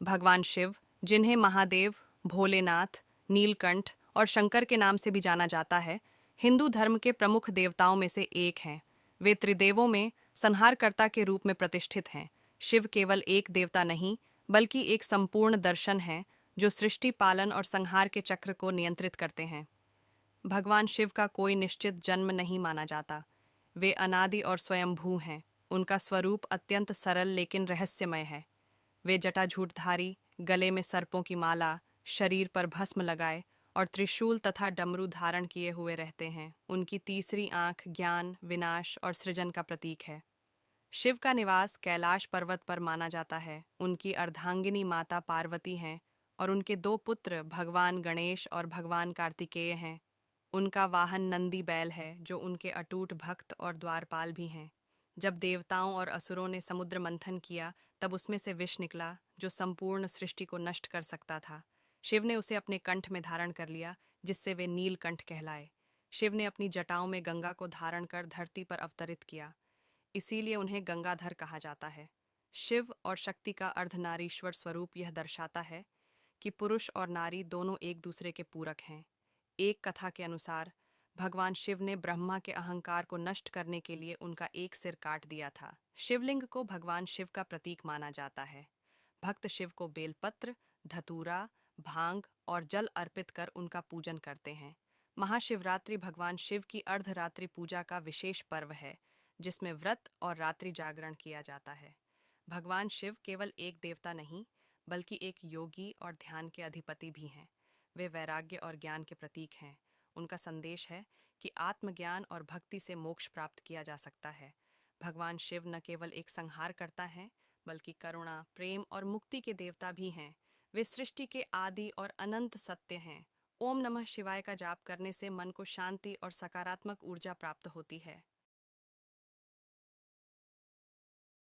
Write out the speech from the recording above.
भगवान शिव, जिन्हें महादेव, भोलेनाथ, नीलकंठ और शंकर के नाम से भी जाना जाता है, हिंदू धर्म के प्रमुख देवताओं में से एक हैं। वे त्रिदेवों में संहारकर्ता के रूप में प्रतिष्ठित हैं। शिव केवल एक देवता नहीं, बल्कि एक संपूर्ण दर्शन है जो सृष्टि, पालन और संहार के चक्र को नियंत्रित करते हैं। भगवान शिव का कोई निश्चित जन्म नहीं माना जाता। वे अनादि और स्वयंभू हैं। उनका स्वरूप अत्यंत सरल लेकिन रहस्यमय है। वे जटाजूटधारी, गले में सर्पों की माला, शरीर पर भस्म लगाए और त्रिशूल तथा डमरू धारण किए हुए रहते हैं। उनकी तीसरी आंख ज्ञान, विनाश और सृजन का प्रतीक है। शिव का निवास कैलाश पर्वत पर माना जाता है। उनकी अर्धांगिनी माता पार्वती हैं और उनके दो पुत्र भगवान गणेश और भगवान कार्तिकेय हैं। उनका वाहन नंदी बैल है, जो उनके अटूट भक्त और द्वारपाल भी हैं। जब देवताओं और असुरों ने समुद्र मंथन किया, तब उसमें से विष निकला जो संपूर्ण सृष्टि को नष्ट कर सकता था। शिव ने उसे अपने कंठ में धारण कर लिया, जिससे वे नीलकंठ कहलाए। शिव ने अपनी जटाओं में गंगा को धारण कर धरती पर अवतरित किया, इसीलिए उन्हें गंगाधर कहा जाता है। शिव और शक्ति का अर्धनारीश्वर स्वरूप यह दर्शाता है कि पुरुष और नारी दोनों एक दूसरे के पूरक हैं। एक कथा के अनुसार भगवान शिव ने ब्रह्मा के अहंकार को नष्ट करने के लिए उनका एक सिर काट दिया था। शिवलिंग को भगवान शिव का प्रतीक माना जाता है। भक्त शिव को बेलपत्र, धतूरा, भांग और जल अर्पित कर उनका पूजन करते हैं। महाशिवरात्रि भगवान शिव की अर्धरात्रि पूजा का विशेष पर्व है, जिसमें व्रत और रात्रि जागरण किया जाता है। भगवान शिव केवल एक देवता नहीं, बल्कि एक योगी और ध्यान के अधिपति भी हैं। वे वैराग्य और ज्ञान के प्रतीक हैं। उनका संदेश है कि आत्मज्ञान और भक्ति से मोक्ष प्राप्त किया जा सकता है। भगवान शिव न केवल एक संहार करता है, बल्कि करुणा, प्रेम और मुक्ति के देवता भी हैं। वे सृष्टि के आदि और अनंत सत्य हैं। ओम नमः शिवाय का जाप करने से मन को शांति और सकारात्मक ऊर्जा प्राप्त होती है।